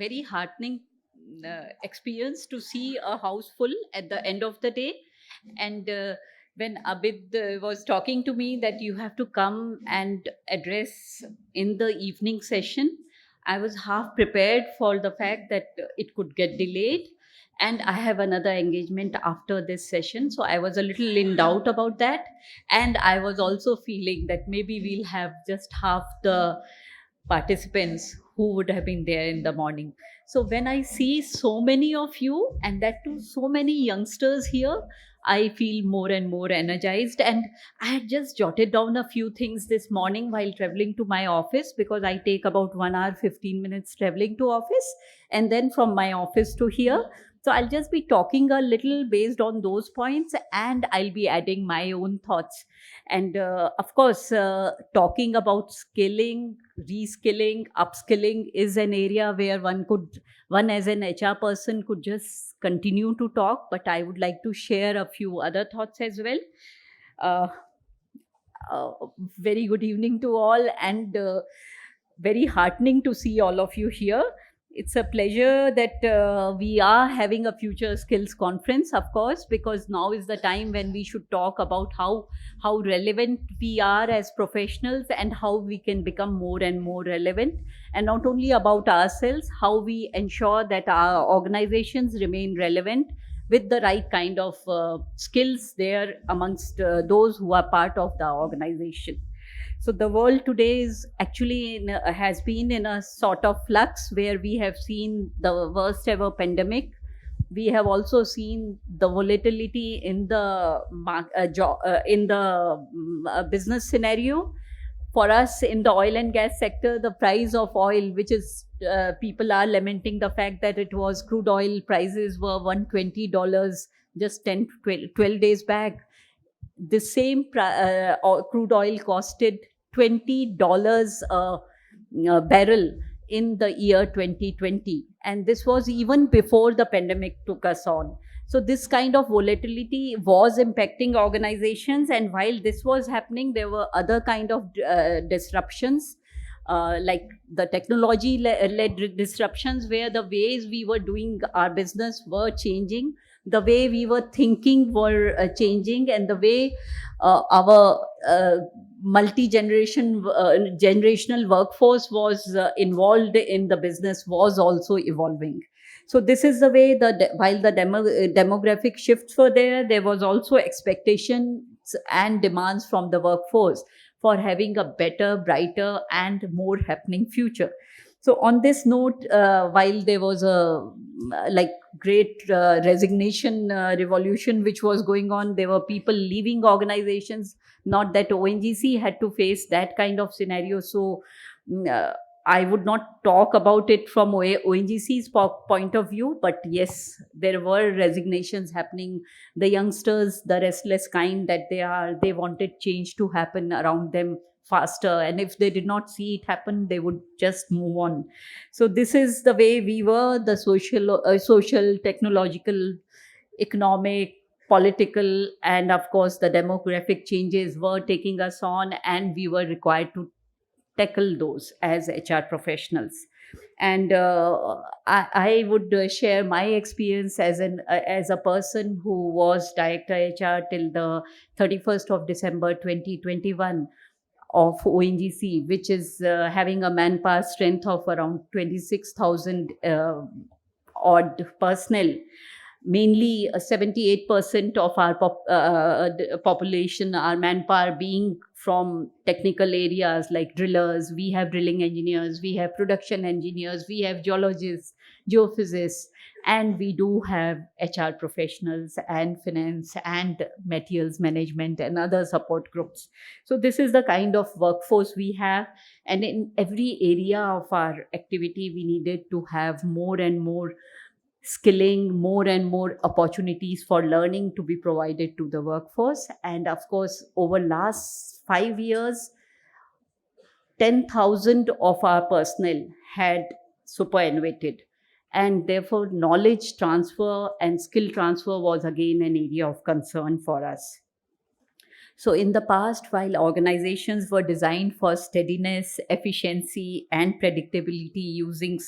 very heartening experience to see a house full at the end of the day. And when Abid was talking to me that you have to come and address in the evening session, I was half prepared for the fact that it could get delayed. And I have another engagement after this session. So I was a little in doubt about that. And I was also feeling that maybe we'll have just half the participants who would have been there in the morning. So when I see so many of you, and that too so many youngsters here, I feel more and more energized. And I had just jotted down a few things this morning while traveling to my office, because I take about 1 hour 15 minutes traveling to office, and then from my office to here. So I'll just be talking a little based on those points, and I'll be adding my own thoughts. And of course, talking about skilling, reskilling, upskilling is an area where one as an HR person could just continue to talk, but I would like to share a few other thoughts as well. Uh, uh, Very good evening to all, and very heartening to see all of you here. It's a pleasure that we are having a future skills conference, of course, because now is the time when we should talk about how relevant we are as professionals and how we can become more and more relevant, and not only about ourselves, how we ensure that our organizations remain relevant with the right kind of skills there amongst those who are part of the organization. So the world today is actually has been in a sort of flux, where we have seen the worst ever pandemic. We have also seen the volatility in the business scenario. For us in the oil and gas sector, the price of oil, which is people are lamenting the fact that it was crude oil prices were $120 just 10 to 12 days back. The same crude oil costed $20 a barrel in the year 2020, and this was even before the pandemic took us on. So this kind of volatility was impacting organizations, and while this was happening, there were other kind of disruptions, like the technology led disruptions, where the ways we were doing our business were changing, the way we were thinking were changing, and the way our generational workforce was involved in the business was also evolving. So this is the way while the demographic shifts were there, there was also expectations and demands from the workforce for having a better, brighter, and more happening future. So on this note, while there was a like great resignation revolution which was going on, there were people leaving organizations. Not that ONGC had to face that kind of scenario. So I would not talk about it from ONGC's point of view, but yes, there were resignations happening. The youngsters, the restless kind that they wanted change to happen around them faster, and if they did not see it happen, they would just move on. So this is the way we were. The social, technological, economic, political, and of course the demographic changes were taking us on, and we were required to tackle those as HR professionals. And I would share my experience as a person who was director HR till the 31st of December 2021 of ONGC, which is having a manpower strength of around 26,000 odd personnel. Mainly 78% of our population, our manpower being from technical areas like drillers. We have drilling engineers, we have production engineers, we have geologists, geophysicists, and we do have HR professionals and finance and materials management and other support groups. So this is the kind of workforce we have, and in every area of our activity we needed to have more and more skilling, more and more opportunities for learning to be provided to the workforce. And of course, over last 5 years, 10,000 of our personnel had superannuated, and therefore knowledge transfer and skill transfer was again an area of concern for us. So, in the past, while organizations were designed for steadiness, efficiency, and predictability using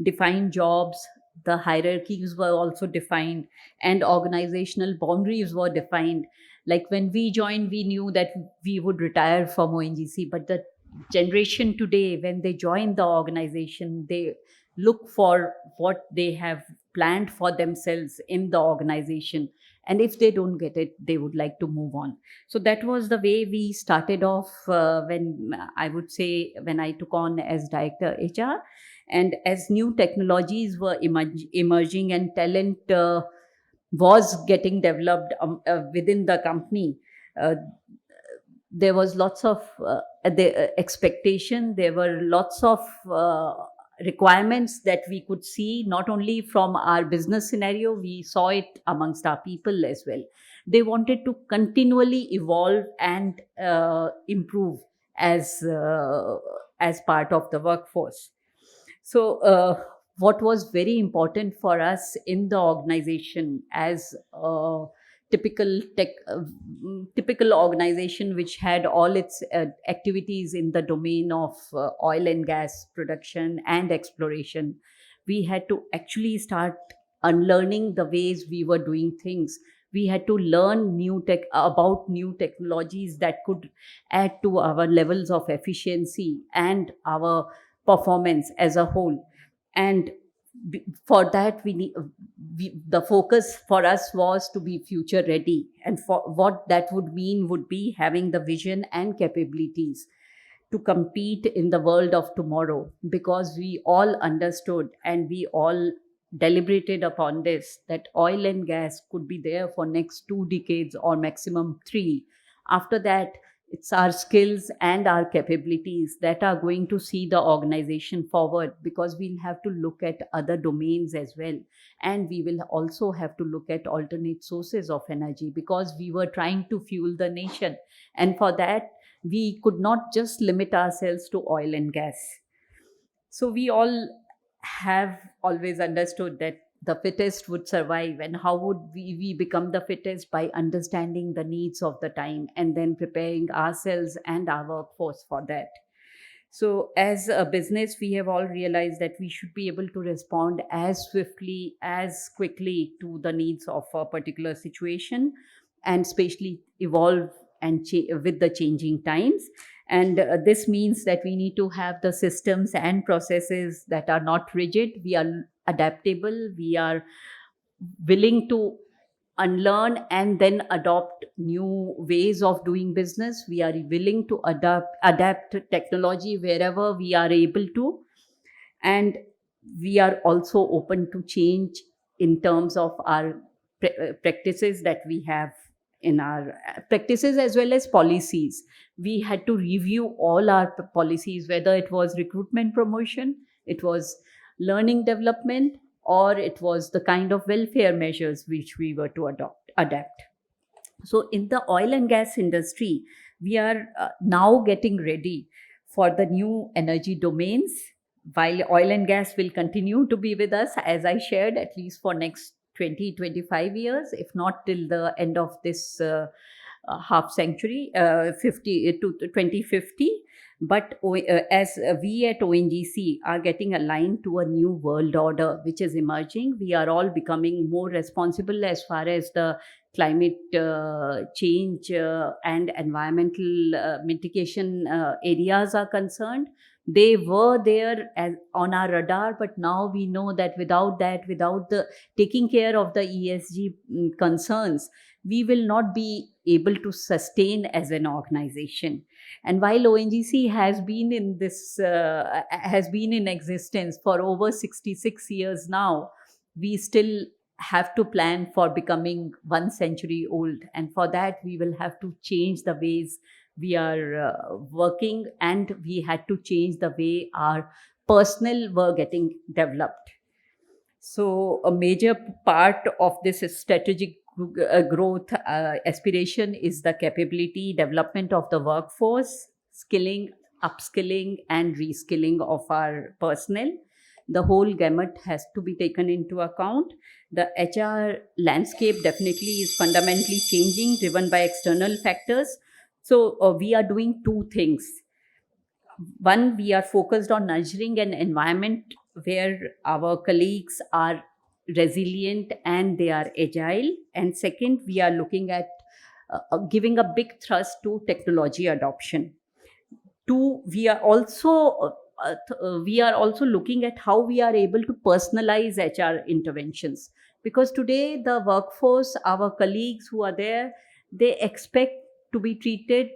defined jobs, the hierarchies were also defined and organizational boundaries were defined. Like when we joined, we knew that we would retire from ONGC, but the generation today, when they join the organization, they look for what they have planned for themselves in the organization. And if they don't get it, they would like to move on. So that was the way we started off, when I would say, when I took on as director HR. And as new technologies were emerging and talent was getting developed within the company, uh, there was lots of expectation. There were lots of requirements that we could see, not only from our business scenario, we saw it amongst our people as well. They wanted to continually evolve and improve as part of the workforce. So, what was very important for us in the organization, as a typical organization which had all its activities in the domain of oil and gas production and exploration, we had to actually start unlearning the ways we were doing things. We had to learn about new technologies that could add to our levels of efficiency and our performance as a whole. And for that, the focus for us was to be future ready, and for what that would mean would be having the vision and capabilities to compete in the world of tomorrow, because we all understood and we all deliberated upon this, that oil and gas could be there for next 2 decades or maximum 3. After that, it's our skills and our capabilities that are going to see the organization forward, because we'll have to look at other domains as well, and we will also have to look at alternate sources of energy, because we were trying to fuel the nation. And for that, we could not just limit ourselves to oil and gas. So we all have always understood that the fittest would survive. And how would we become the fittest? By understanding the needs of the time and then preparing ourselves and our workforce for that. So, as a business, we have all realized that we should be able to respond as swiftly, as quickly to the needs of a particular situation, and especially evolve and with the changing times. And this means that we need to have the systems and processes that are not rigid. We are adaptable. We are willing to unlearn and then adopt new ways of doing business. We are willing to adapt technology wherever we are able to, and we are also open to change in terms of our practices that we have in our practices as well as policies. We had to review all our policies, whether it was recruitment promotion, it was learning development, or it was the kind of welfare measures which we were to adapt. So, in the oil and gas industry, we are now getting ready for the new energy domains. While oil and gas will continue to be with us, as I shared, at least for next 20-25 years, if not till the end of this half century, 50 to 2050. But as we at ONGC are getting aligned to a new world order which is emerging, we are all becoming more responsible as far as the climate change and environmental mitigation areas are concerned. They were there on our radar, but now we know that without that, without the taking care of the ESG concerns, we will not be able to sustain as an organization. And while ONGC has been in existence for over 66 years now, we still have to plan for becoming 1 century old. And for that, we will have to change the ways we are working, and we had to change the way our personnel were getting developed. So, a major part of this strategic growth aspiration is the capability development of the workforce, skilling, upskilling, and reskilling of our personnel. The whole gamut has to be taken into account. The HR landscape definitely is fundamentally changing, driven by external factors. So we are doing two things. One, we are focused on nurturing an environment where our colleagues are resilient and they are agile. And second, we are looking at giving a big thrust to technology adoption. Two, we are also looking at how we are able to personalize HR interventions, because today the workforce, our colleagues who are there, they expect to be treated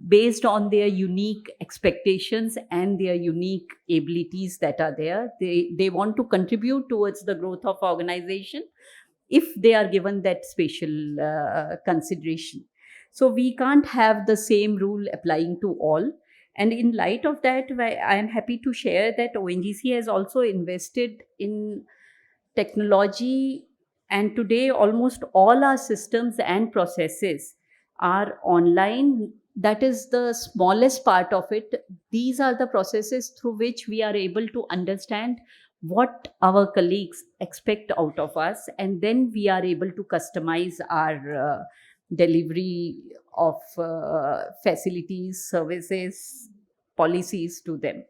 based on their unique expectations and their unique abilities that are there. They want to contribute towards the growth of organization if they are given that spatial consideration. So we can't have the same rule applying to all. And in light of that, I am happy to share that ONGC has also invested in technology, and today almost all our systems and processes are online. That is the smallest part of it. These are the processes through which we are able to understand what our colleagues expect out of us, and then we are able to customize our delivery of facilities, services, policies to them.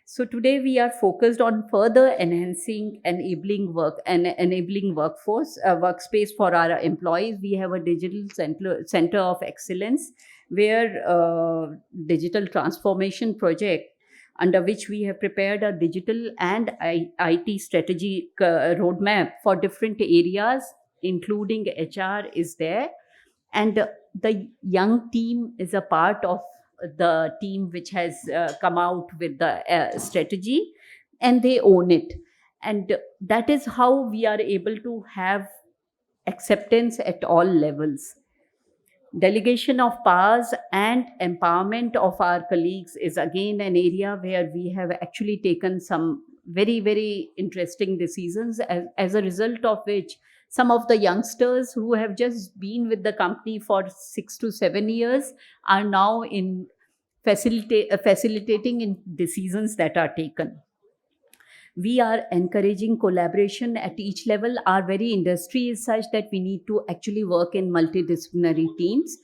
So today we are focused on further enhancing enabling workforce workspace for our employees. We have a digital center of excellence where digital transformation project, under which we have prepared a digital and IT strategy roadmap for different areas, including HR is there. And the young team is a part of the team which has come out with the strategy, and they own it. And that is how we are able to have acceptance at all levels. Delegation of powers and empowerment of our colleagues is again an area where we have actually taken some very, very interesting decisions, as a result of which some of the youngsters who have just been with the company for 6 to 7 years are now in facilitating in decisions that are taken. We are encouraging collaboration at each level. Our very industry is such that we need to actually work in multidisciplinary teams,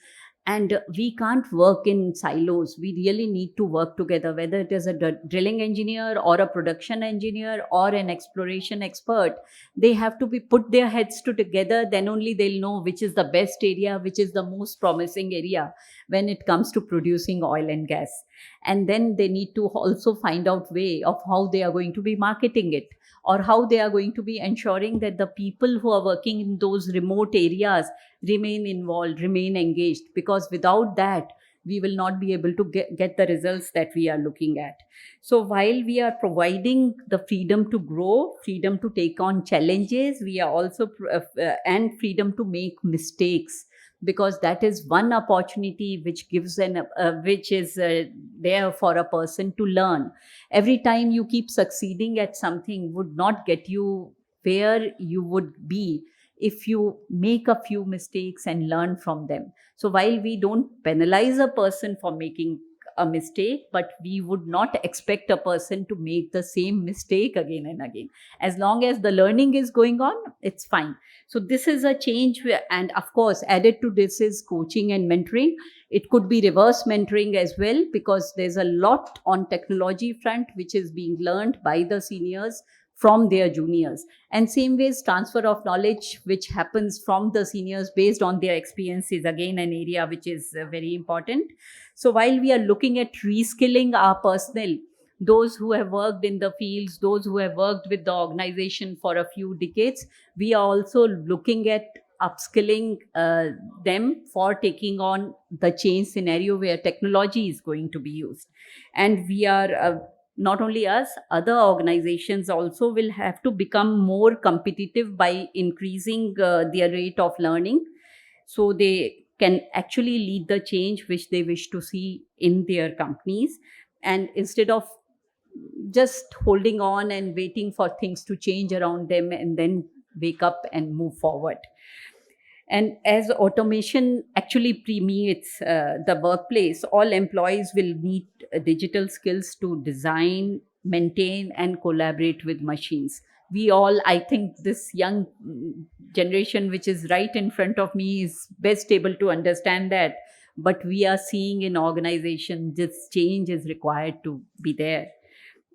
and we can't work in silos. We really need to work together, whether it is a drilling engineer or a production engineer or an exploration expert. They have to be put their heads together, then only they'll know which is the best area, which is the most promising area when it comes to producing oil and gas. And then they need to also find out way of how they are going to be marketing it, or how they are going to be ensuring that the people who are working in those remote areas remain involved, remain engaged, because without that we will not be able to get the results that we are looking at. So while we are providing the freedom to grow, freedom to take on challenges, we are also and freedom to make mistakes, because that is one opportunity which gives which is there for a person to learn. Every time you keep succeeding at something would not get you where you would be if you make a few mistakes and learn from them. So while we don't penalize a person for making a mistake, but we would not expect a person to make the same mistake again and again. As long as the learning is going on, it's fine. So this is a change and of course added to this is coaching and mentoring. It could be reverse mentoring as well, because there's a lot on technology front which is being learned by the seniors from their juniors, and same ways transfer of knowledge which happens from the seniors based on their experience is again an area which is very important. So while we are looking at reskilling our personnel, those who have worked in the fields, those who have worked with the organization for a few decades, we are also looking at upskilling them for taking on the change scenario where technology is going to be used. And we are not only us, other organizations also will have to become more competitive by increasing their rate of learning, so they can actually lead the change which they wish to see in their companies, and instead of just holding on and waiting for things to change around them and then wake up and move forward. And as automation actually permeates the workplace, all employees will need digital skills to design, maintain, and collaborate with machines. We all, I think, this young generation, which is right in front of me, is best able to understand that but we are seeing in organization this change is required to be there.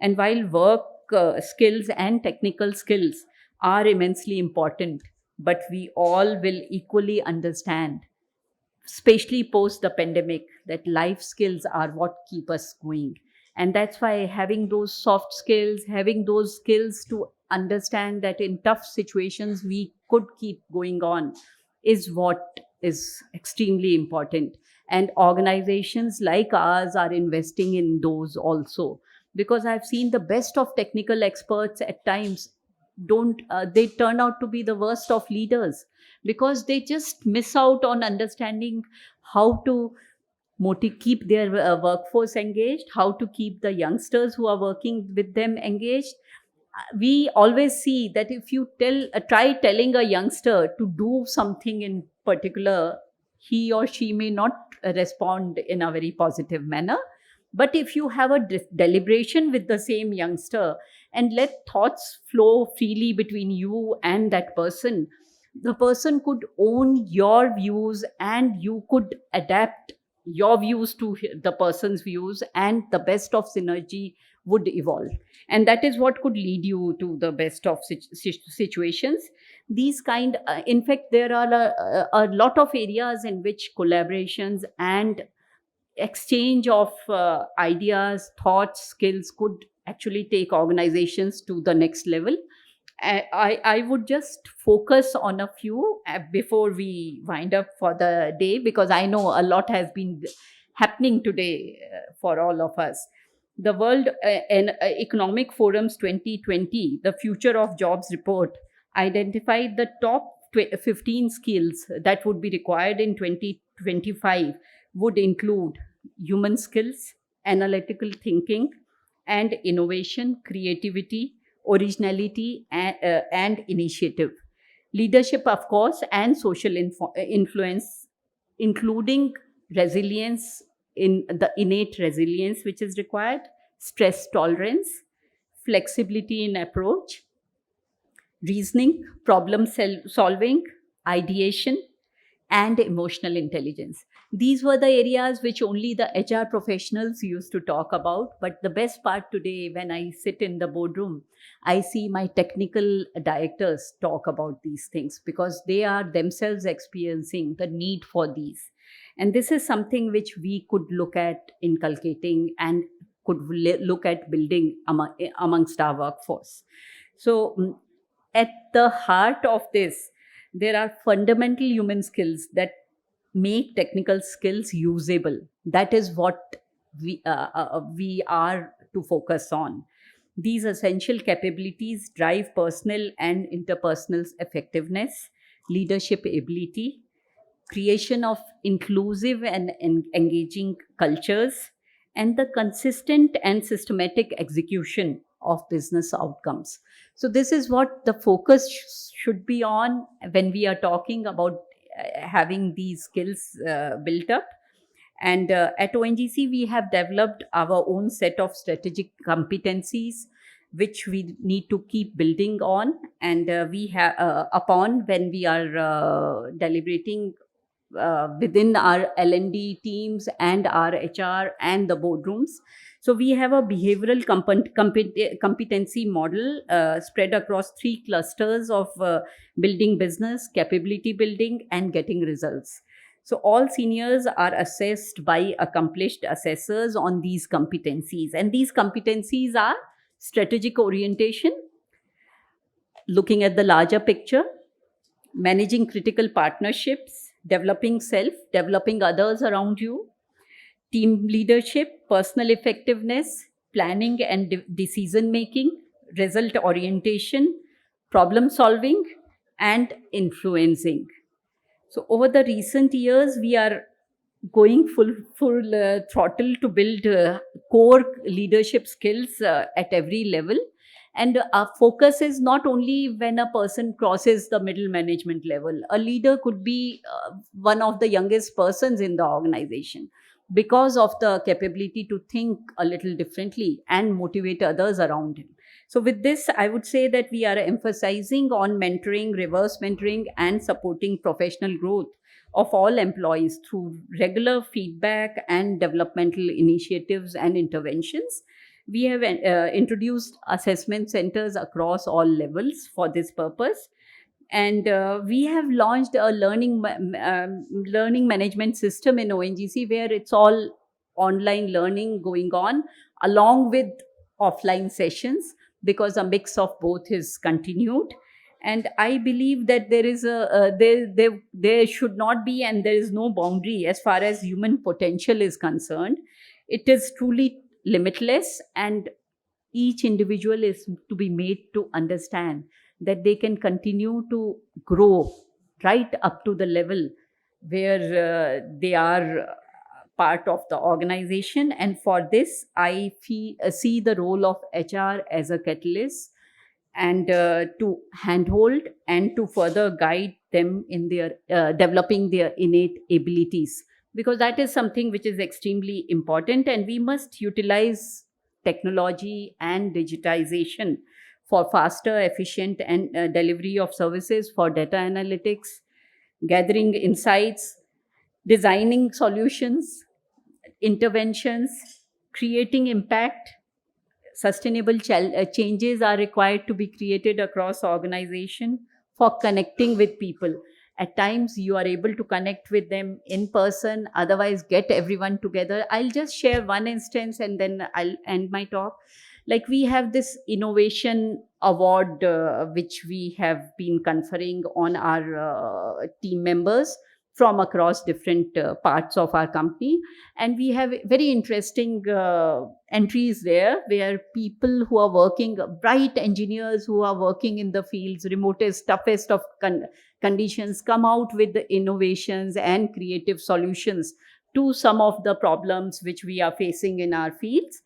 And while work skills and technical skills are immensely important, but we all will equally understand, especially post the pandemic, that life skills are what keep us going. And that's why having those soft skills, having those skills to understand that in tough situations we could keep going on, is what is extremely important. And organizations like ours are investing in those also, because I've seen the best of technical experts at times don't they turn out to be the worst of leaders, because they just miss out on understanding how to keep their workforce engaged, how to keep the youngsters who are working with them engaged. We always see that if you try telling a youngster to do something in particular, he or she may not respond in a very positive manner. But if you have a deliberation with the same youngster and let thoughts flow freely between you and that person, the person could own your views and you could adapt your views to the person's views, and the best of synergy would evolve. And that is what could lead you to the best of situations. These kind In fact, there are a lot of areas in which collaborations and exchange of ideas, thoughts, skills could actually take organizations to the next level. I would just focus on a few before we wind up for the day, because I know a lot has been happening today for all of us. The World Economic Forum's 2020, the Future of Jobs report, identified the top 15 skills that would be required in 2025 would include human skills, analytical thinking, and innovation, creativity, originality, and initiative. Leadership, of course, and social influence, including resilience, in the innate resilience which is required, stress tolerance, flexibility in approach, reasoning, problem solving, ideation, and emotional intelligence. These were the areas which only the HR professionals used to talk about. But the best part today, when I sit in the boardroom, I see my technical directors talk about these things, because they are themselves experiencing the need for these. And this is something which we could look at inculcating and could look at building amongst our workforce. So, at the heart of this, there are fundamental human skills that make technical skills usable. That is what we are to focus on. These essential capabilities drive personal and interpersonal effectiveness, leadership ability, creation of inclusive and engaging cultures, and the consistent and systematic execution of business outcomes. So, this is what the focus should be on when we are talking about having these skills built up. And at ONGC, we have developed our own set of strategic competencies which we need to keep building on, and we have upon when we are deliberating within our L&D teams and our HR and the boardrooms. So we have a behavioral competency model spread across 3 clusters of building business, capability building, and getting results. So all seniors are assessed by accomplished assessors on these competencies. And these competencies are strategic orientation, looking at the larger picture, managing critical partnerships, developing self, developing others around you, team leadership, personal effectiveness, planning and decision making, result orientation, problem solving, and influencing. So, over the recent years, we are going full throttle to build core leadership skills at every level. And our focus is not only when a person crosses the middle management level. A leader could be one of the youngest persons in the organization, because of the capability to think a little differently and motivate others around him. So with this, I would say that we are emphasizing on mentoring, reverse mentoring, and supporting professional growth of all employees through regular feedback and developmental initiatives and interventions. We have introduced assessment centers across all levels for this purpose, and we have launched a learning management system in ONGC, where it's all online learning going on along with offline sessions, because a mix of both is continued. And I believe that there is there should not be, and there is no boundary as far as human potential is concerned. It is truly limitless, and each individual is to be made to understand that they can continue to grow right up to the level where they are part of the organization. And for this, see the role of HR as a catalyst, and to handhold and to further guide them in their developing their innate abilities, because that is something which is extremely important, and we must utilize technology and digitization for faster, efficient, and delivery of services, for data analytics, gathering insights, designing solutions, interventions, creating impact. Sustainable changes are required to be created across organization for connecting with people. At times you are able to connect with them in person, otherwise get everyone together. I'll just share one instance and then I'll end my talk. Like, we have this innovation award which we have been conferring on our team members from across different parts of our company, and we have very interesting entries there, where people who are working, bright engineers who are working in the fields, remotest, toughest of conditions, come out with the innovations and creative solutions to some of the problems which we are facing in our fields.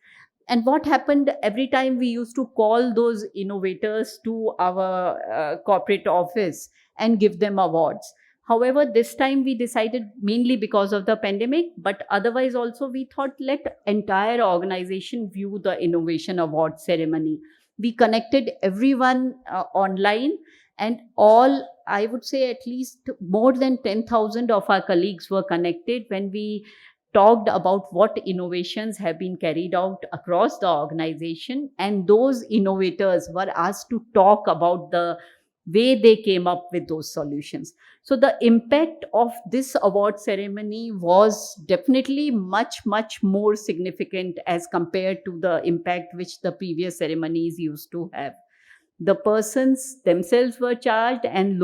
And what happened, every time we used to call those innovators to our corporate office and give them awards. However, this time we decided, mainly because of the pandemic, but otherwise also we thought, let entire organization view the innovation award ceremony. We connected everyone online, and all, I would say, at least more than 10,000 of our colleagues were connected when we talked about what innovations have been carried out across the organization, and those innovators were asked to talk about the way they came up with those solutions. So the impact of this award ceremony was definitely much more significant as compared to the impact which the previous ceremonies used to have. The persons themselves were charged, and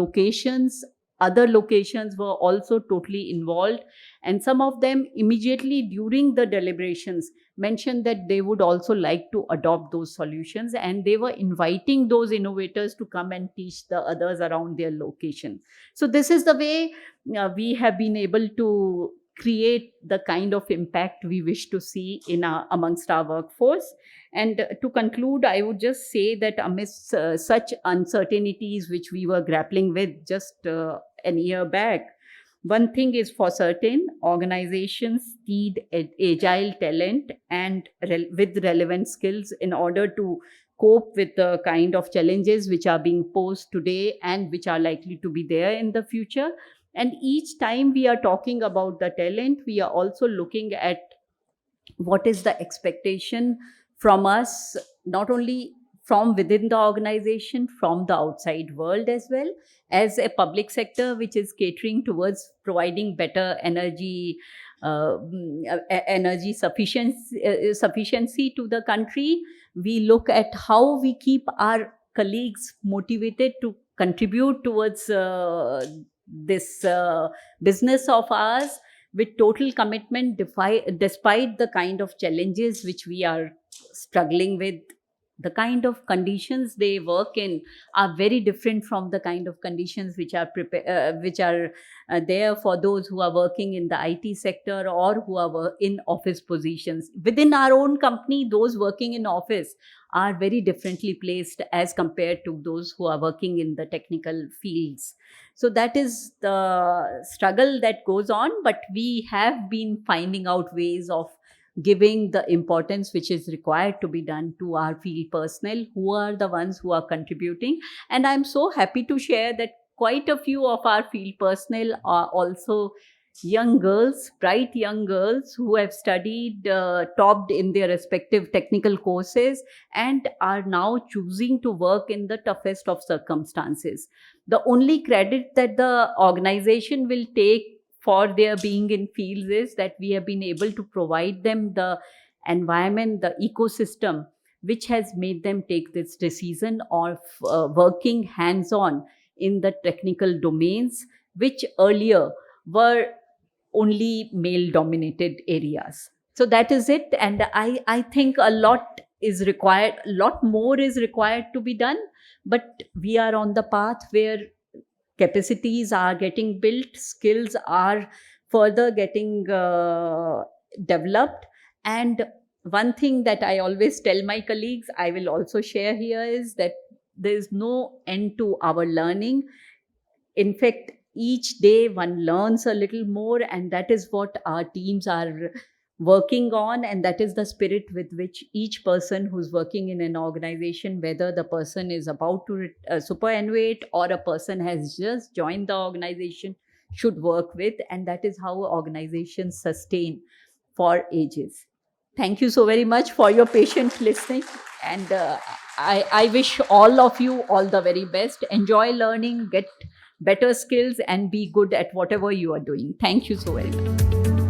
other locations were also totally involved, and some of them immediately during the deliberations mentioned that they would also like to adopt those solutions, and they were inviting those innovators to come and teach the others around their location. So this is the way we have been able to create the kind of impact we wish to see in amongst our workforce. And to conclude, I would just say that amidst such uncertainties which we were grappling with just an year back, one thing is for certain: organizations need agile talent and with relevant skills in order to cope with the kind of challenges which are being posed today and which are likely to be there in the future. And each time we are talking about the talent, we are also looking at what is the expectation from us, not only from within the organization, from the outside world as well, as a public sector which is catering towards providing better energy sufficiency to the country. We look at how we keep our colleagues motivated to contribute towards this business of ours with total commitment, despite the kind of challenges which we are struggling with. The kind of conditions they work in are very different from the kind of conditions which are there for those who are working in the IT sector or who are in office positions. Within our own company, those working in office are very differently placed as compared to those who are working in the technical fields. So that is the struggle that goes on, but we have been finding out ways of giving the importance which is required to be done to our field personnel, who are the ones who are contributing. And I'm so happy to share that quite a few of our field personnel are also young girls, bright young girls who have studied, topped in their respective technical courses, and are now choosing to work in the toughest of circumstances. The only credit that the organization will take for their being in fields is that we have been able to provide them the environment, the ecosystem, which has made them take this decision of working hands on in the technical domains, which earlier were only male dominated areas. So that is it. And I think a lot is required, a lot more is required to be done. But we are on the path where capacities are getting built, skills are further getting developed. And one thing that I always tell my colleagues, I will also share here, is that there is no end to our learning. In fact, each day one learns a little more, and that is what our teams are working on. And that is the spirit with which each person who's working in an organization, whether the person is about to superannuate or a person has just joined the organization, should work with. And that is how organizations sustain for ages. Thank you so very much for your patient listening. And I wish all of you all the very best. Enjoy learning, get better skills, and be good at whatever you are doing. Thank you so very much.